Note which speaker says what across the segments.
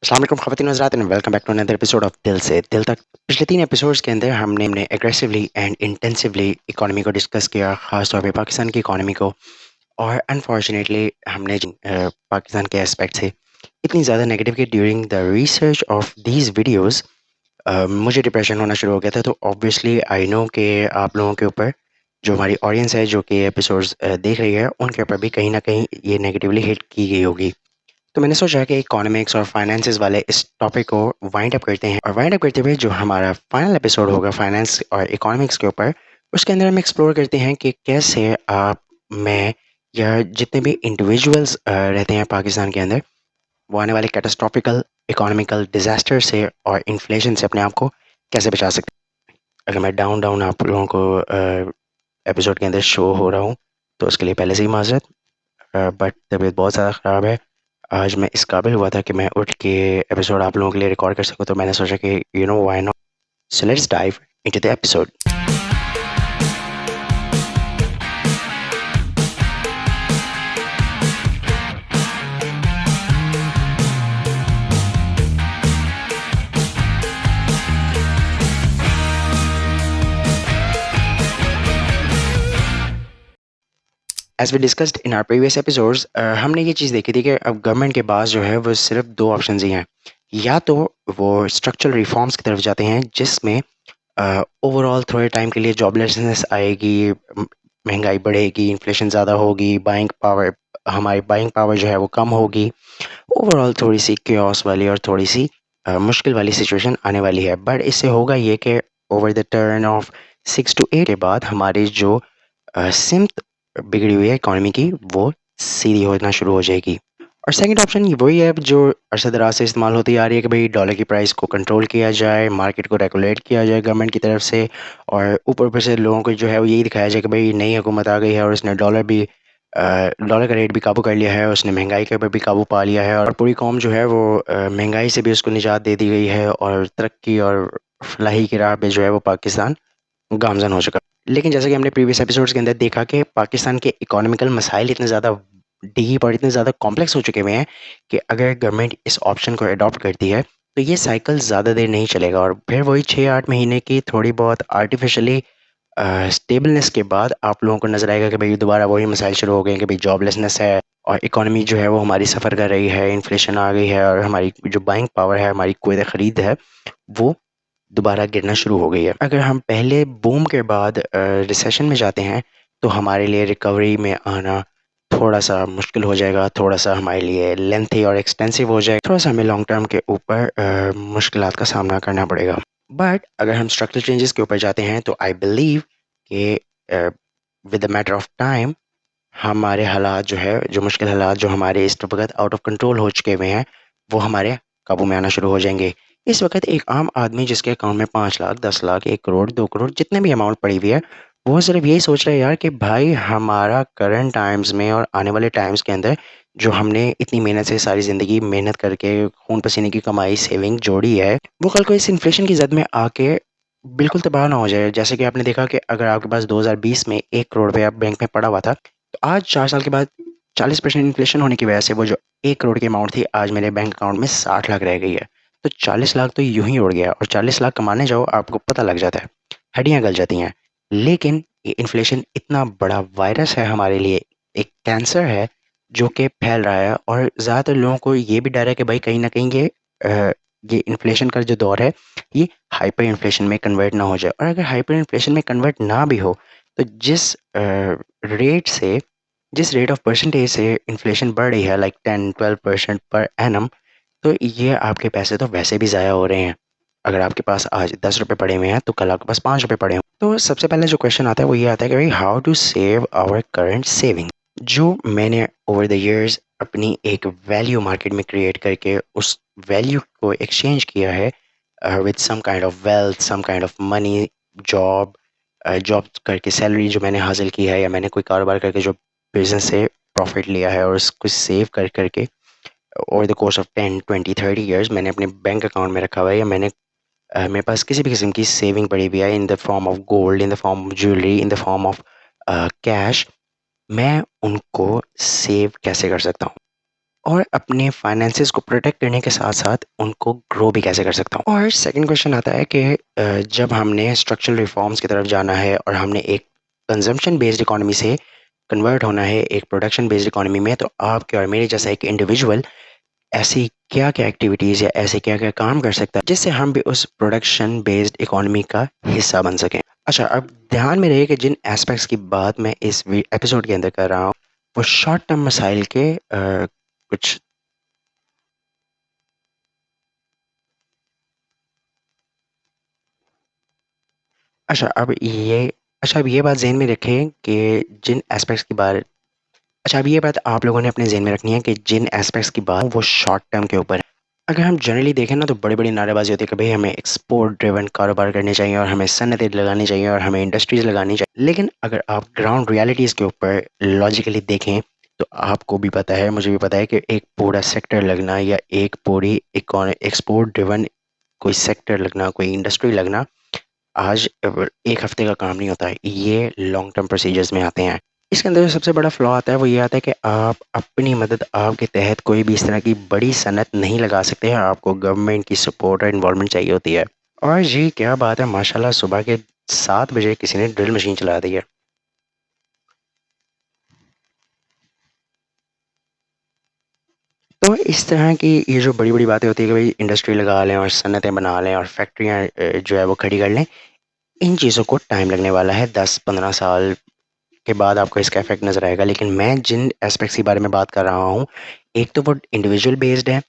Speaker 1: अस्सलाम वालेकुम ख़वातीन हज़रात and welcome back to another episode of Dil Se दिल तक। पिछले 3 एपिसोड्स के अंदर हमने एग्रेसिवली एंड इंटेंसिवली इकोनॉमी को डिस्कस किया, ख़ास तौर पे पाकिस्तान की इकोनॉमी को। और अनफॉर्चुनेटली हमने पाकिस्तान के एस्पेक्ट से इतनी ज़्यादा नेगेटिव कि during the research of these videos मुझे डिप्रेशन होना शुरू हो गया था। तो ऑब्वियसली आई नो कि आप लोगों के ऊपर, जो हमारी ऑडियंस है जो कि एपिसोड्स देख रही है, उनके ऊपर भी कहीं ना कहीं ये नेगेटिवली हिट की गई होगी। तो मैंने सोचा कि इकोनॉमिक्स और फाइनेंसेस वाले इस टॉपिक को वाइंड अप करते हैं, और वाइंड अप करते हुए जो हमारा फाइनल एपिसोड होगा फाइनेंस और इकोनॉमिक्स के ऊपर, उसके अंदर हम एक्सप्लोर करते हैं कि कैसे आप, मैं या जितने भी इंडिविजुअल्स रहते हैं पाकिस्तान के अंदर, वो आने वाले कैटास्ट्रॉफिकल इकोनॉमिकल डिजास्टर से और इन्फ्लेशन से अपने आप को कैसे बचा सकते हैं। अगर मैं डाउन डाउन आप लोगों को एपिसोड के अंदर शो हो रहा हूँ तो उसके लिए पहले से ही माजरत, बट तबीयत बहुत ज़्यादा ख़राब है। आज मैं इस काबिल हुआ था कि मैं उठ के एपिसोड आप लोगों के लिए रिकॉर्ड कर सकूं, तो मैंने सोचा कि you know why not, so let's dive into the episode. As we discussed in our previous episodes, हमने ये चीज़ देखी थी कि अब गवर्नमेंट के पास जो है वो सिर्फ दो ऑप्शन ही हैं। या तो वो स्ट्रक्चरल रिफॉर्म्स की तरफ जाते हैं जिसमें ओवरऑल थोड़े टाइम के लिए जॉबलेसनेस आएगी, महंगाई बढ़ेगी, इन्फ्लेशन ज़्यादा होगी, बाइंग पावर, हमारी बाइंग पावर जो है वो कम होगी। ओवरऑल थोड़ी सी क्योस वाली और थोड़ी सी मुश्किल वाली सिचुएशन आने वाली है। बट इससे होगा ये कि over the turn off 6 to 8 के बाद हमारी जो सिमत बिगड़ी हुई है इकोनॉमी की, वो सीधी होना शुरू हो जाएगी। और सेकंड ऑप्शन ये वही है जो अरसा दराज से इस्तेमाल होती आ रही है कि भाई डॉलर की प्राइस को कंट्रोल किया जाए, मार्केट को रेगुलेट किया जाए गवर्नमेंट की तरफ से, और ऊपर ऊपर से लोगों को जो है वो यही दिखाया जाए कि भाई नई हुकूमत आ गई है और उसने डॉलर का रेट भी काबू कर लिया है, उसने महंगाई के ऊपर भी काबू पा लिया है, और पूरी कौम जो है वो महंगाई से भी उसको निजात दे दी गई है, और तरक्की और फलाही की राह पे जो है वो पाकिस्तान गामजन हो चुका। लेकिन जैसे कि हमने प्रीवियस एपिसोड्स के अंदर देखा कि पाकिस्तान के इकोनॉमिकल मसाइल इतने ज़्यादा डीप और इतने ज़्यादा कॉम्प्लेक्स हो चुके हुए हैं कि अगर गवर्नमेंट इस ऑप्शन को अडॉप्ट करती है तो ये साइकिल ज़्यादा देर नहीं चलेगा, और फिर वही 6-8 महीने की थोड़ी बहुत आर्टिफिशियली स्टेबलनेस के बाद आप लोगों को नज़र आएगा कि भाई दोबारा वही मसाइल शुरू हो गए हैं कि भाई जॉबलेसनेस है, और इकोनॉमी जो है वो हमारी सफ़र कर रही है, इन्फ्लेशन आ गई है, और हमारी जो बाइंग पावर है, हमारी क़ुव्वत ख़रीद है, वो दोबारा गिरना शुरू हो गई है। अगर हम पहले बूम के बाद रिसेशन में जाते हैं तो हमारे लिए रिकवरी में आना थोड़ा-सा मुश्किल हो जाएगा, थोड़ा-सा हमारे लिए लेंथी और एक्सपेंसिव हो जाएगा, थोड़ा-सा हमें लॉन्ग टर्म के ऊपर मुश्किलात का सामना करना पड़ेगा। बट अगर हम स्ट्रक्चरल चेंजेस के ऊपर जाते हैं तो आई बिलीव कि with the matter of time हमारे हालात जो है, जो मुश्किल हालात जो हमारे इस वक़्त आउट ऑफ कंट्रोल हो चुके हुए हैं, वो हमारे काबू में आना शुरू हो जाएँगे। इस वक़्त एक आम आदमी जिसके अकाउंट में 5 लाख, 10 लाख, 1 करोड़, 2 करोड़ जितने भी अमाउंट पड़ी हुई है, वो सिर्फ़ यही सोच रहा है यार कि भाई हमारा करंट टाइम्स में और आने वाले टाइम्स के अंदर जो हमने इतनी मेहनत से सारी ज़िंदगी मेहनत करके खून पसीने की कमाई सेविंग जोड़ी है, वो कल को इस इन्फ्लेशन की ज़द में आके बिल्कुल तबाह ना हो जाए। जैसे कि आपने देखा कि अगर आपके पास 2020 में 1 करोड़ रुपया बैंक में पड़ा हुआ था, तो आज 4 साल के बाद 40% इन्फ्लेशन होने की वजह से वो जो 1 करोड़ की अमाउंट थी, आज मेरे बैंक अकाउंट में 60 लाख रह गई है। तो 40 लाख तो यूँ ही उड़ गया, और 40 लाख कमाने जाओ आपको पता लग जाता है, हड्डियाँ गल जाती हैं। लेकिन ये इन्फ्लेशन इतना बड़ा वायरस है हमारे लिए, एक कैंसर है जो कि फैल रहा है, और ज़्यादातर लोगों को ये भी डर है कि भाई कहीं न कहीं ये इन्फ्लेशन का जो दौर है, ये हाइपर इन्फ्लेशन में कन्वर्ट ना हो जाए। और अगर हाइपर इन्फ्लेशन में कन्वर्ट ना भी हो, तो रेट से जिस रेट ऑफ परसेंटेज से इन्फ्लेशन बढ़ रही है, लाइक 10-12% पर एनम, तो ये आपके पैसे तो वैसे भी ज़ाया हो रहे हैं। अगर आपके पास आज 10 रुपए पड़े हुए हैं तो कल आपके पास 5 रुपए पड़े हों। तो सबसे पहले जो क्वेश्चन आता है वो ये आता है कि भाई how to save our current saving. जो मैंने ओवर द इयर्स अपनी एक वैल्यू मार्केट में क्रिएट करके उस वैल्यू को एक्सचेंज किया है with some kind of wealth, some kind of money, job, job करके सैलरी जो मैंने हासिल की है, या मैंने कोई कारोबार करके जो बिजनेस से प्रॉफिट लिया है, और उसको सेव कर करके over the course of 10, 20, 30 years मैंने अपने बैंक अकाउंट में रखा हुआ है, या मैंने मेरे पास किसी भी किस्म की सेविंग पड़ी हुई है in the form of gold, in the form of jewellery, in the form of cash. मैं उनको सेव कैसे कर सकता हूँ? और अपने फाइनेंसेस को प्रोटेक्ट करने के साथ-साथ उनको ग्रो भी कैसे कर सकता हूँ। और सेकंड क्वेश्चन आता है कि जब हमने स्ट्रक्चरल रिफॉर्म्स की तरफ जाना है और हमने एक कंज़म्पशन बेस्ड इकोनॉमी से कन्वर्ट होना है एक प्रोडक्शन बेस्ड इकोनॉमी में, तो आपके और मेरे जैसा एक इंडिविजुअल ऐसी क्या-क्या एक्टिविटीज़ या ऐसे क्या-क्या काम कर सकता है, जिससे हम भी उस प्रोडक्शन बेस्ड इकोनॉमी का हिस्सा बन सकें? अच्छा, अब ध्यान में रहे कि जिन एस्पेक्ट्स की बात मैं इस एपिसोड के अंदर कर रहा हूँ, वो शॉर्ट टर्म मसाइल के कुछ अच्छा, अब ये बात ज़हन में रखें कि जिन एस्पेक्ट्स की बात अच्छा, अब ये बात आप लोगों ने अपने ज़हन में रखनी है कि जिन एस्पेक्ट्स की बात वो शॉर्ट टर्म के ऊपर है। अगर हम जनरली देखें ना, तो बड़ी-बड़ी नारेबाज़ी होती है कि भई हमें एक्सपोर्ट ड्रिवन कारोबार करने चाहिए और हमें सनतें लगानी चाहिए और हमें इंडस्ट्रीज़ लगानी चाहिए। लेकिन अगर आप ग्राउंड रियलिटीज़ के ऊपर लॉजिकली देखें, तो आपको भी पता है, मुझे भी पता है कि एक पूरा सेक्टर लगना या एक पूरी एक्सपोर्ट ड्रिवन कोई सेक्टर लगना, कोई इंडस्ट्री लगना आज 1 हफ्ते का काम नहीं होता है। ये लॉन्ग टर्म प्रोसीजर्स में आते हैं। इसके अंदर जो सबसे बड़ा फ्लॉ आता है वो ये आता है कि आप अपनी मदद आप के तहत कोई भी इस तरह की बड़ी सनत नहीं लगा सकते हैं। आपको गवर्नमेंट की सपोर्ट और इन्वॉल्वमेंट चाहिए होती है। और जी क्या बात है, माशाल्लाह सुबह के 7 बजे किसी ने ड्रिल मशीन चला दी है। तो इस तरह की ये जो बड़ी-बड़ी बातें होती है कि भाई इंडस्ट्री लगा लें और सनतें बना लें और फैक्ट्रियाँ जो है वो खड़ी कर लें। इन चीज़ों को टाइम लगने वाला है, 10-15 साल के बाद आपको इसका इफ़ेक्ट नज़र आएगा। लेकिन मैं जिन एस्पेक्ट्स के बारे में बात कर रहा हूँ, एक तो वो इंडिविजुअल बेस्ड है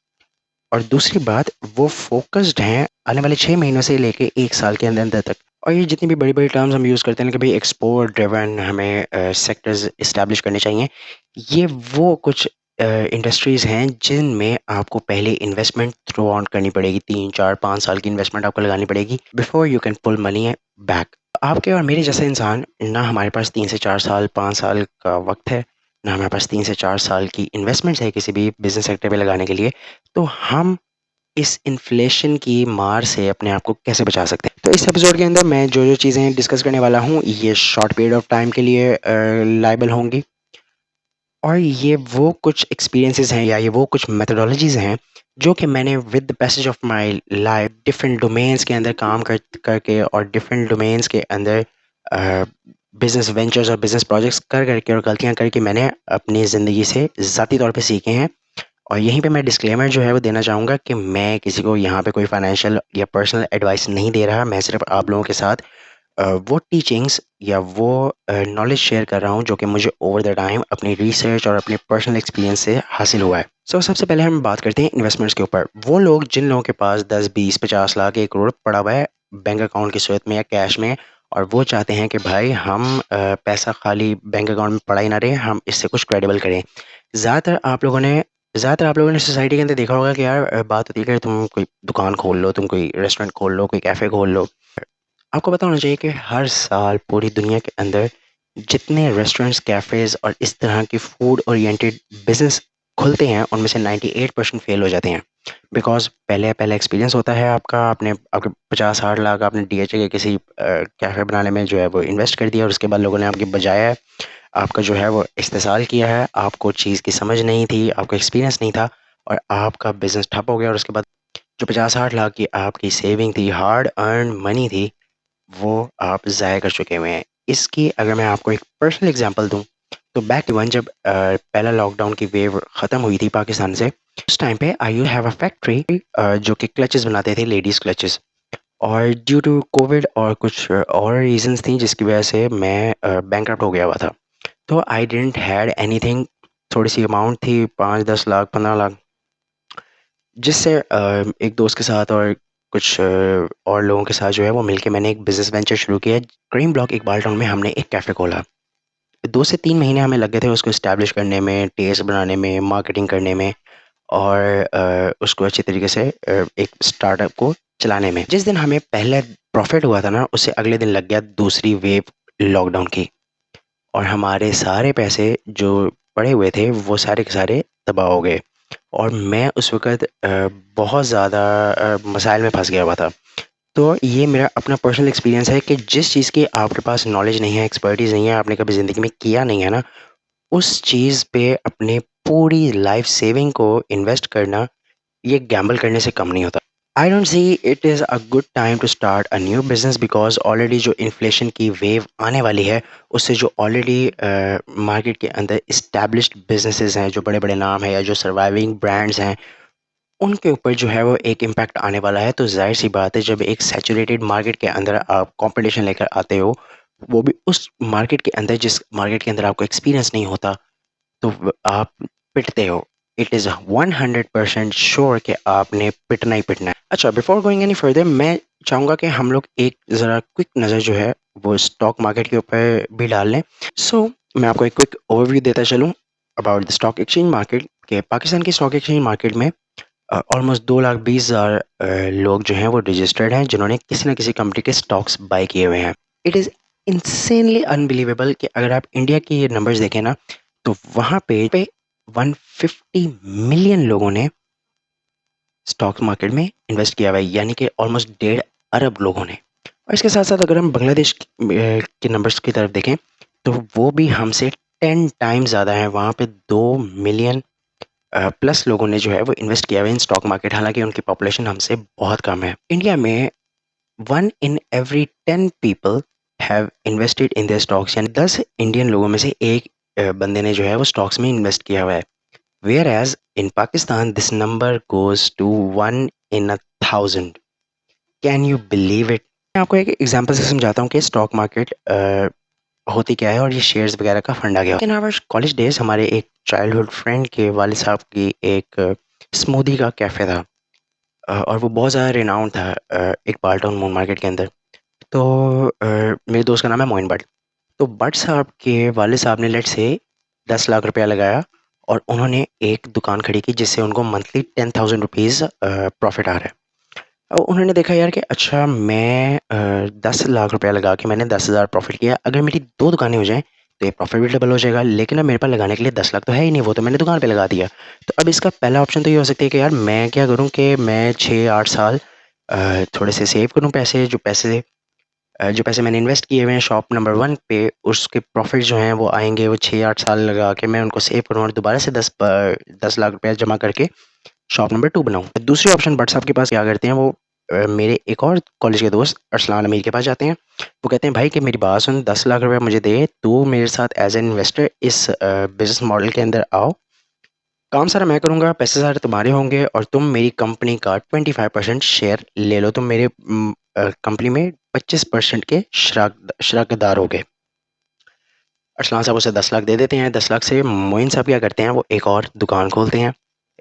Speaker 1: और दूसरी बात वो फ़ोकस्ड हैं आने वाले 6 महीनों से लेके 1 साल के अंदर-अंदर तक। और ये जितनी भी बड़ी-बड़ी टर्म्स हम यूज़ करते हैं ना कि भई एक्सपोर्ट ड्रिवन हमें सेक्टर्स एस्टेब्लिश करने चाहिए। ये वो कुछ इंडस्ट्रीज़ हैं जिनमें आपको पहले इन्वेस्टमेंट थ्रो ऑन करनी पड़ेगी। 3, 4, 5 साल की इन्वेस्टमेंट आपको लगानी पड़ेगी before you can pull money back. आपके और मेरे जैसा इंसान ना हमारे पास 3 से 4 साल, 5 साल का वक़्त है, ना हमारे पास 3 से 4 साल की इन्वेस्टमेंट्स है किसी भी बिज़नेस सेक्टर पे लगाने के लिए। तो हम इस इन्फ्लेशन की मार से अपने आप को कैसे बचा सकते हैं? तो इस एपिसोड के अंदर मैं जो-जो चीज़ें डिस्कस करने वाला हूँ, ये शॉर्ट पीरियड ऑफ टाइम के लिए लायबल होंगी और ये वो कुछ एक्सपीरियंसेस हैं या ये वो कुछ मेथोडोलॉजीज़ हैं, जो कि मैंने with the passage of my life different domains के अंदर काम करके और डिफरेंट डोमेन्स के अंदर अ, बिज़नेस वेंचर्स और बिज़नेस प्रोजेक्ट्स करके और गलतियाँ करके मैंने अपनी ज़िंदगी से ज़ाती तौर पे सीखे हैं। और यहीं पे मैं डिस्क्लेमर जो है वो देना चाहूँगा कि मैं किसी को यहाँ पे कोई फाइनेंशियल या पर्सनल एडवाइस नहीं दे रहा। मैं सिर्फ़ आप लोगों के साथ वो टीचिंग्स या वो नॉलेज शेयर कर रहा हूँ जो कि मुझे ओवर द टाइम अपनी रिसर्च और अपने पर्सनल एक्सपीरियंस से हासिल हुआ है। सबसे पहले हम बात करते हैं इन्वेस्टमेंट्स के ऊपर। वो लोग जिन लोगों के पास 10, 20, 50 लाख, 1 करोड़ पड़ा हुआ है बैंक अकाउंट की सूरत में या कैश में और वो चाहते हैं कि भाई हम पैसा खाली बैंक अकाउंट में पड़ा ही ना रहे, हम इससे कुछ क्रेडिबल करें। ज़्यादातर आप लोगों ने ज़्यादातर आप लोगों ने सोसाइटी के अंदर देखा होगा कि यार बात होती है कि तुम कोई दुकान खोल लो, तुम कोई रेस्टोरेंट खोल लो, कोई कैफ़े खोल लो। आपको पता होना चाहिए कि हर साल पूरी दुनिया के अंदर जितने रेस्टोरेंट्स, कैफ़ेज़ और इस तरह के फूड ओरिएंटेड बिज़नेस खुलते हैं, उनमें से 98% फ़ेल हो जाते हैं। बिकॉज़ पहले पहला एक्सपीरियंस होता है आपका, आपने आपके 50-60 लाख आपने डीएचए के किसी कैफ़े बनाने में जो है वो इन्वेस्ट कर दिया और उसके बाद लोगों ने आपकी बजाया है, आपका जो है वो इस्तेसाल किया है, आपको चीज़ की समझ नहीं थी, आपको एक्सपीरियंस नहीं था और आपका बिज़नेस ठप हो गया और उसके बाद जो 50-60 लाख की आपकी सेविंग थी, हार्ड अर्न्ड मनी थी, वो आप ज़ाया कर चुके हुए हैं। इसकी अगर मैं आपको एक पर्सनल एग्ज़ाम्पल दूँ, तो बैक वन जब पहला लॉकडाउन की वेव ख़त्म हुई थी पाकिस्तान से, उस टाइम पे I used to have a factory जो कि क्लचेज़ बनाते थे, लेडीज़ क्लचेज़ और ड्यू टू कोविड और कुछ और रीज़न्स थी जिसकी वजह से मैं बैंकरप्ट हो गया हुआ था। तो आई डिडन्ट हैड एनीथिंग, थोड़ी-सी अमाउंट थी 5-10 लाख, 15 लाख जिससे एक दोस्त के साथ और कुछ और लोगों के साथ जो है वो मिलके मैंने एक बिज़नेस वेंचर शुरू किया। क्रीम ब्लॉक इकबाल टाउन में हमने एक कैफ़े खोला। 2 से 3 महीने हमें लग गए थे उसको एस्टेब्लिश करने में, टेस्ट बनाने में, मार्केटिंग करने में और उसको अच्छी तरीके से एक स्टार्टअप को चलाने में। जिस दिन हमें पहला प्रॉफ़िट हुआ था ना, उससे अगले दिन लग गया दूसरी वेव लॉकडाउन की और हमारे सारे पैसे जो पड़े हुए थे, वो सारे के सारे तबाह हो गए। और मैं उस वक़्त बहुत ज़्यादा मसाइल में फँस गया हुआ था। तो ये मेरा अपना पर्सनल एक्सपीरियंस है कि जिस चीज़ की आपके पास नॉलेज नहीं है, एक्सपर्टीज़ नहीं है, आपने कभी ज़िंदगी में किया नहीं है ना, उस चीज़ पे अपनी पूरी लाइफ सेविंग को इन्वेस्ट करना ये गैम्बल करने से कम नहीं होता। I don't see it is a good time to start a new business because already जो इन्फ्लेशन की वेव आने वाली है उससे जो ऑलरेडी मार्केट के अंदर इस्टेब्लिश्ड बिजनेसेस हैं, जो बड़े बड़े नाम हैं या जो सर्वाइविंग ब्रांड्स हैं, उनके ऊपर जो है वो एक इम्पैक्ट आने वाला है। तो जाहिर सी बात है, जब एक सैचुरेटेड मार्केट के अंदर आप कंपटीशन लेकर आते हो, वो भी उस मार्केट के अंदर जिस मार्केट के अंदर आपको एक्सपीरियंस नहीं होता, तो आप पिटते हो। इट इज़ 100% श्योर कि आपने पिटना ही पिटना है। अच्छा, बिफोर गोइंग एनी फर्दर, मैं चाहूँगा कि हम लोग एक ज़रा क्विक नज़र जो है वो स्टॉक मार्केट के ऊपर भी डाल लें। मैं आपको एक क्विक ओवरव्यू देता चलूँ about the stock exchange market के। पाकिस्तान की स्टॉक एक्सचेंज मार्केट में ऑलमोस्ट 2,20,000 लोग जो हैं वो रजिस्टर्ड हैं, जिन्होंने किसी न किसी कंपनी के स्टॉक्स बाय किए हुए हैं। इट इज़ इंसेनली अनबिलीवेबल कि अगर आप इंडिया के ये नंबर्स देखें ना, तो वहाँ पे 150 मिलियन लोगों ने स्टॉक मार्केट में इन्वेस्ट किया हुआ है, यानी कि ऑलमोस्ट 1.5 अरब लोगों ने। और इसके साथ साथ अगर हम बांग्लादेश के नंबर्स की तरफ देखें, तो वो भी हमसे 10 टाइम्स ज़्यादा है। वहाँ पे 2 मिलियन प्लस लोगों ने जो है वो इन्वेस्ट किया हुआ है इन स्टॉक मार्केट, हालांकि उनकी पॉपुलेशन हमसे बहुत कम है। इंडिया में 1 in every 10 people have invested in their stocks, यानी 10 इंडियन लोगों में से एक बंदे ने जो है वो स्टॉक्स में इन्वेस्ट किया हुआ है। Whereas in Pakistan this number goes to 1 in 1,000। Can you believe it? मैं आपको एक एग्जांपल से समझाता हूँ कि स्टॉक मार्केट होती क्या है और ये शेयर्स वगैरह का फंडा क्या होता है। इन आवर कॉलेज डेज हमारे एक चाइल्डहुड फ्रेंड के वालिद साहब की एक स्मूदी का कैफ़े था, और वो बहुत ज़्यादा रिनाउंड था एक बाल टाउन मून मार्केट के अंदर। तो मेरे दोस्त का नाम है मोइन भट्ट। तो भट्ट साहब के वालिद साहब ने लेट से 10 लाख रुपया लगाया और उन्होंने एक दुकान खड़ी की जिससे उनको मंथली 10,000 रुपीज़ प्रॉफिट आ रहा है। और उन्होंने देखा यार कि अच्छा, मैं 10 लाख रुपया लगा के मैंने 10,000 प्रॉफिट किया, अगर मेरी 2 दुकानें हो जाएं तो ये प्रॉफिट भी डबल हो जाएगा। लेकिन अब मेरे पास लगाने के लिए 10 लाख तो है ही नहीं, वो तो मैंने दुकान पे लगा दिया। तो अब इसका पहला ऑप्शन तो ये हो सकता है कि यार मैं क्या करूं कि मैं 6-8 साल थोड़े से सेव करूं पैसे, जो पैसे मैंने इन्वेस्ट किए हुए हैं शॉप नंबर 1 पे, उसके प्रॉफिट जो हैं वो आएंगे, वो 6-8 साल लगा के मैं उनको सेव करूँ और दोबारा से 10 लाख रुपया जमा करके शॉप नंबर 2 बनाऊँ। दूसरी ऑप्शन भट्ट साहब के पास क्या करते हैं, वो मेरे एक और कॉलेज के दोस्त अरसलान अमीर के पास जाते हैं। वो कहते हैं भाई कि मेरी बात सुन, 10 लाख रुपया मुझे दे, तू मेरे साथ एज एन इन्वेस्टर इस बिजनेस मॉडल के अंदर आओ, काम सारा मैं करूँगा, पैसे सारे तुम्हारे होंगे और तुम मेरी कंपनी का 25% शेयर ले लो। तुम मेरे कंपनी में 25% के शराकदार हो गए। अरसलान साहब उसे 10 लाख दे देते हैं। 10 लाख से मोइन साहब क्या करते हैं, वो एक और दुकान खोलते हैं,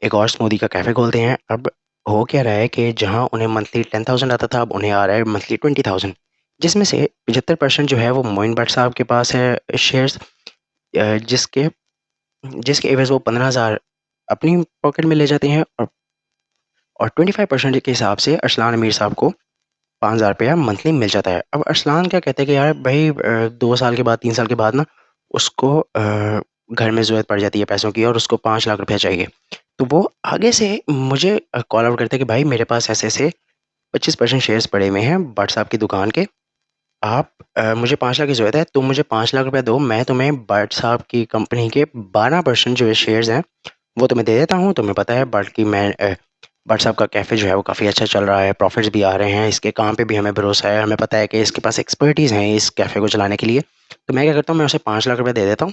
Speaker 1: एक और स्मूदी का कैफ़े खोलते हैं। अब हो क्या रहा है कि जहाँ उन्हें मंथली 10,000 आता था, अब उन्हें आ रहा है मंथली 20,000, जिसमें से 75% जो है वो मोइन भट्ट साहब के पास है शेयर्स, जिसके जिसके एवज वो 15,000 अपनी पॉकेट में ले जाते हैं, और 25% के हिसाब से अरसलान अमीर साहब को 5,000 रुपया मंथली मिल जाता है। अब अरसलान क्या कहते हैं कि यार भाई 2 साल के बाद 3 साल के बाद ना उसको घर में ज़रूरत पड़ जाती है पैसों की और उसको 5 लाख रुपया चाहिए। तो वो आगे से मुझे कॉल आउट करते हैं कि भाई मेरे पास ऐसे ऐसे 25% शेयर्स पड़े हुए हैं भट्ट साहब की दुकान के, आप मुझे 5 लाख की ज़रूरत है, तुम मुझे 5 लाख रुपया दो, मैं तुम्हें भट्ट साहब की कंपनी के 12% जो है शेयर्स हैं वो तुम्हें दे देता हूँ। तुम्हें पता है भट्ट साहब का कैफ़े जो है वो काफ़ी अच्छा चल रहा है, प्रॉफिट्स भी आ रहे हैं, इसके काम पे भी हमें भरोसा है, हमें पता है कि इसके पास एक्सपर्टीज़ हैं इस कैफ़े को चलाने के लिए। तो मैं क्या करता हूँ, मैं उसे 5 लाख रुपये दे देता हूँ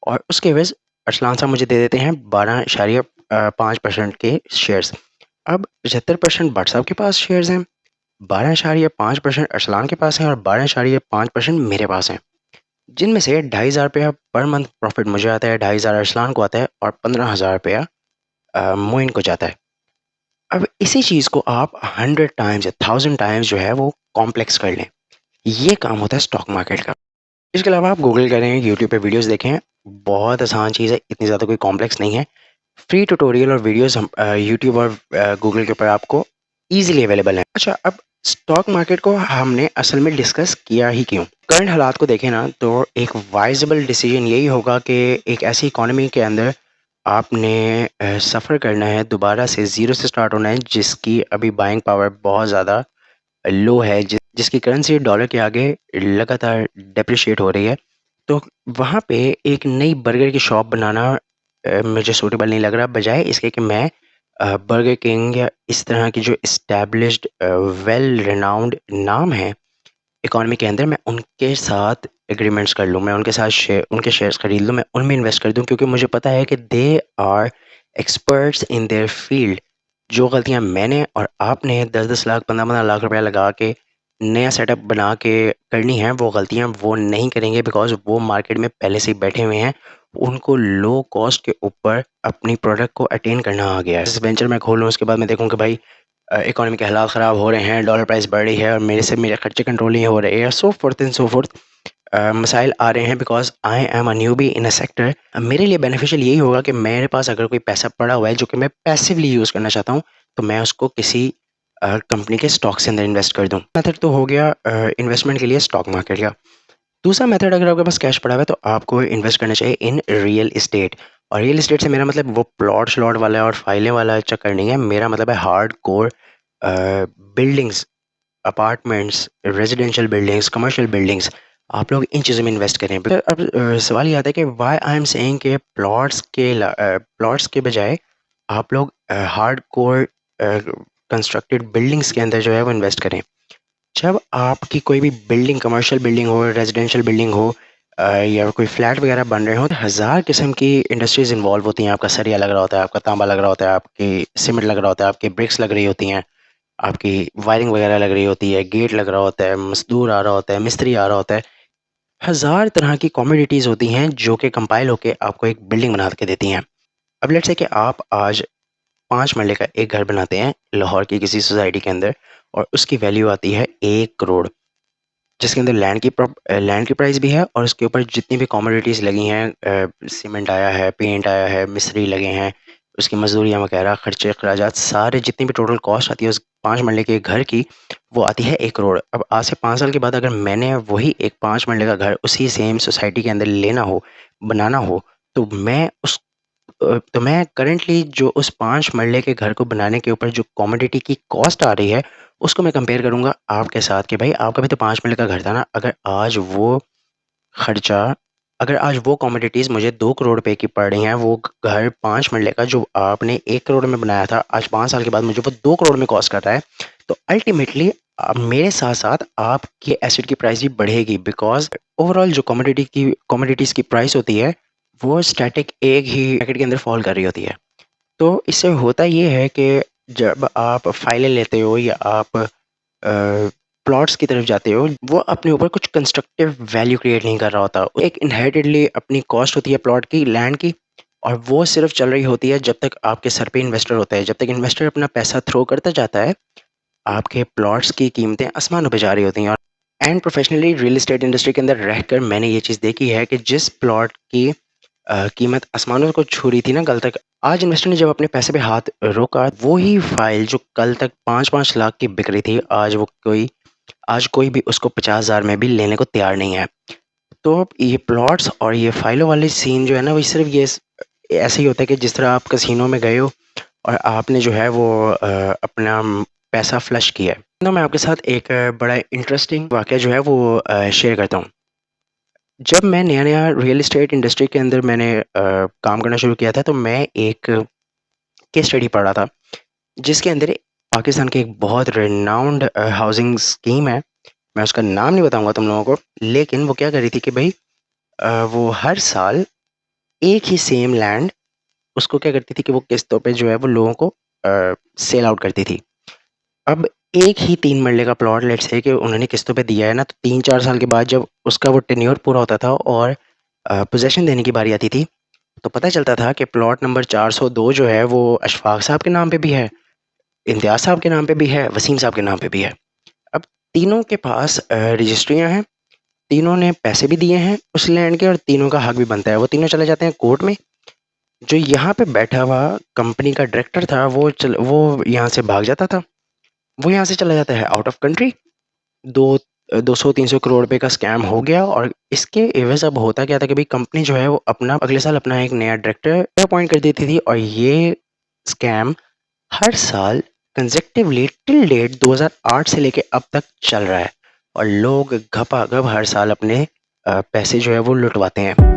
Speaker 1: और उसके एवज़ अरसलान साहब मुझे दे देते हैं 12.5% के शेयर्स। अब 75% भट्ट साहब के पास शेयर्स हैं, 12.5% अरसलान के पास हैं और 12.5% मेरे पास हैं, जिनमें से 2,500 रुपया पर मंथ प्रॉफिट मुझे आता है, 2,500 अरसलान को आता है और 15,000 रुपया मोइन को जाता है। अब इसी चीज़ को आप 100 टाइम्स या 1000 टाइम्स जो है वो कॉम्प्लेक्स कर लें, ये काम होता है स्टॉक मार्केट का। इसके अलावा आप गूगल करें, यूट्यूब पे वीडियोस देखें, बहुत आसान चीज़ है, इतनी ज़्यादा कोई कॉम्प्लेक्स नहीं है। फ्री ट्यूटोरियल और वीडियोस हम यूट्यूब और गूगल के ऊपर आपको ईजिली अवेलेबल हैं। अच्छा, अब स्टॉक मार्केट को हमने असल में डिस्कस किया ही क्यों? करंट हालात को देखें ना, तो एक वाइजेबल डिसीजन यही होगा कि एक ऐसी इकोनॉमी के अंदर आपने सफ़र करना है, दोबारा से ज़ीरो से स्टार्ट होना है, जिसकी अभी बाइंग पावर बहुत ज़्यादा लो है, जिसकी करेंसी डॉलर के आगे लगातार डेप्रिशिएट हो रही है। तो वहाँ पे एक नई बर्गर की शॉप बनाना मुझे सूटेबल नहीं लग रहा, बजाय इसके कि मैं बर्गर किंग या इस तरह की जो एस्टैब्लिश्ड वेल रिनाउंड नाम है इकोनॉमी के अंदर, मैं उनके साथ एग्रीमेंट्स कर लूँ, मैं उनके साथ उनके शेयर्स खरीद लूँ, मैं उनमें इन्वेस्ट कर दूँ, क्योंकि मुझे पता है कि they are experts in their field. जो गलतियाँ मैंने और आपने 10-10 लाख 15-15 लाख रुपया लगा के नया सेटअप बना के करनी है, वो गलतियाँ वो नहीं करेंगे, बिकॉज वो मार्केट में पहले से ही बैठे हुए हैं। उनको लो कॉस्ट के ऊपर अपनी प्रोडक्ट को अटेन करना आ गया है। इस वेंचर में खोलूँ, उसके बाद मैं देखूँ कि भाई इकोनॉमी के हालात ख़राब हो रहे हैं, डॉलर प्राइस बढ़ रही है और मेरे से मेरे खर्चे कंट्रोल नहीं हो रहे हैं, सो फोर्थ एंड सो फोर्थ मसाइल आ रहे हैं, because I am a newbie in a sector. मेरे लिए बेनिफिशियल यही होगा कि मेरे पास अगर कोई पैसा पड़ा हुआ है जो कि मैं पैसिवली यूज़ करना चाहता हूँ, तो मैं उसको किसी कंपनी के स्टॉक्स के अंदर इन्वेस्ट कर दूँ। मेथड तो हो गया इन्वेस्टमेंट के लिए स्टॉक मार्केट का। दूसरा मेथड, अगर आपके पास कैश पड़ा हुआ है तो आपको इन्वेस्ट करना चाहिए इन रियल इस्टेट। और रियल इस्टेट से मेरा मतलब वो प्लॉट श्लॉट वाला और फाइलें वाला चक्कर नहीं है, मेरा मतलब है hard core buildings, apartments, residential buildings, commercial buildings. आप लोग इन चीज़ों में इन्वेस्ट करें। अब सवाल ये आता है कि व्हाई आई एम सेइंग कि प्लॉट्स के बजाय आप लोग हार्ड कोर कंस्ट्रक्टेड बिल्डिंग्स के अंदर जो है वो इन्वेस्ट करें। जब आपकी कोई भी बिल्डिंग, कमर्शियल बिल्डिंग हो, रेजिडेंशियल बिल्डिंग हो, या कोई फ्लैट वगैरह बन रहे हो, तो हज़ार किस्म की इंडस्ट्रीज इन्वॉल्व होती हैं। आपका सरिया लग रहा होता है, आपका तांबा लग रहा होता है, आपकी सीमेंट लग रहा होता है, आपकी ब्रिक्स लग रही होती हैं, आपकी वायरिंग वगैरह लग रही होती है, गेट लग रहा होता है, मजदूर आ रहा होता है, मिस्त्री आ रहा होता है। हज़ार तरह की कमोडिटीज़ होती हैं जो कि कंपाइल होके आपको एक बिल्डिंग बना के देती हैं। अब लेट्स से कि आप आज 5 मरले का एक घर बनाते हैं लाहौर की किसी सोसाइटी के अंदर, और उसकी वैल्यू आती है 1 करोड़, जिसके अंदर लैंड की प्राइस भी है और उसके ऊपर जितनी भी कमोडिटीज़ लगी हैं, सीमेंट आया है, पेंट आया है, मिस्त्री लगे हैं, उसकी मजदूरियाँ वगैरह, खर्चे अखराजात, सारे जितनी भी टोटल कॉस्ट आती है उस 5 मरले के घर की, वो आती है 1 करोड़। अब आज से 5 साल के बाद अगर मैंने वही एक 5 मरले का घर उसी सेम सोसाइटी के अंदर लेना हो, बनाना हो, तो मैं करंटली जो उस 5 मरले के घर को बनाने के ऊपर जो कमोडिटी की कॉस्ट आ रही है, उसको मैं कंपेयर करूँगा आपके साथ कि भाई आपका भी तो 5 मरले का घर था ना, खर्चा अगर आज वो कमोडिटीज़ मुझे 2 करोड़ रुपए की पड़ रही हैं, वो घर 5 मरले का जो आपने 1 करोड़ में बनाया था, आज 5 साल के बाद मुझे वो 2 करोड़ में कॉस्ट कर रहा है, तो अल्टीमेटली मेरे साथ-साथ आपके एसेट की प्राइस भी बढ़ेगी, बिकॉज़ ओवरऑल जो कमोडिटीज़ की प्राइस होती है, वो स्टैटिक एक ही मार्केट के अंदर फॉल कर रही होती है। तो इससे होता ये है कि जब आप फाइलें लेते हो या आप प्लॉट्स की तरफ जाते हो, वो अपने ऊपर कुछ कंस्ट्रक्टिव वैल्यू क्रिएट नहीं कर रहा होता। एक इनहेरिटेडली अपनी कॉस्ट होती है प्लॉट की, लैंड की, और वो सिर्फ चल रही होती है जब तक आपके सर पे इन्वेस्टर होता है। जब तक इन्वेस्टर अपना पैसा थ्रो करता जाता है, आपके प्लॉट्स की कीमतें आसमानों पे जा रही होती हैं। और and professionally real estate industry के अंदर रहकर मैंने ये चीज़ देखी है कि जिस प्लॉट की कीमत आसमानों को छू रही थी ना कल तक, आज इन्वेस्टर ने जब अपने पैसे पे हाथ रोका, वो ही फाइल जो कल तक 5-5 लाख की बिक रही थी, आज कोई भी उसको 50,000 में भी लेने को तैयार नहीं है। तो अब ये प्लॉट्स और ये फाइलों वाली सीन जो है ना, वो सिर्फ ऐसे ही होता है कि जिस तरह आप कसिनो में गए हो और आपने जो है वो अपना पैसा फ्लश किया है। तो मैं आपके साथ एक बड़ा इंटरेस्टिंग वाक़या जो है वो शेयर करता हूँ। जब मैं नया-नया रियल एस्टेट इंडस्ट्री के अंदर मैंने काम करना शुरू किया था, तो मैं एक केस स्टडी पढ़ रहा था, जिसके अंदर पाकिस्तान की एक बहुत रिनाउंड हाउसिंग स्कीम है। मैं उसका नाम नहीं बताऊँगा तुम लोगों को, लेकिन वो क्या कर रही थी कि भई वो हर साल एक ही सेम लैंड उसको क्या करती थी कि वो किस्तों पे जो है वो लोगों को सेल आउट करती थी। अब एक ही 3 मरले का प्लॉट लेट्स से कि उन्होंने किस्तों पे दिया है ना, तो 3-4 साल के बाद जब उसका वो टेन्योर पूरा होता था और पोज़ेशन देने की बारी आती थी, तो पता चलता था कि प्लॉट नंबर 402 जो है वो अशफाक साहब के नाम पे भी है, इम्तियाज़ साहब के नाम पे भी है, वसीम साहब के नाम पे भी है। अब तीनों के पास रजिस्ट्रियाँ हैं, तीनों ने पैसे भी दिए हैं उस लैंड के और तीनों का हक भी बनता है। वो तीनों चले जाते हैं कोर्ट में। जो यहाँ पे बैठा हुआ कंपनी का डायरेक्टर था, वो यहाँ से भाग जाता था। वो यहाँ से चला जाता है आउट ऑफ कंट्री। दो 200-300 करोड़ रुपए का स्कैम हो गया, और इसके एवज़ अब होता क्या था कि भाई कंपनी जो है वो अगले साल अपना एक नया डायरेक्टर अपॉइंट कर देती थी, और ये स्कैम हर साल कंसेक्टिवली टिल डेट 2008 से लेके अब तक चल रहा है, और लोग घपाघप हर साल अपने पैसे जो है वो लुटवाते हैं।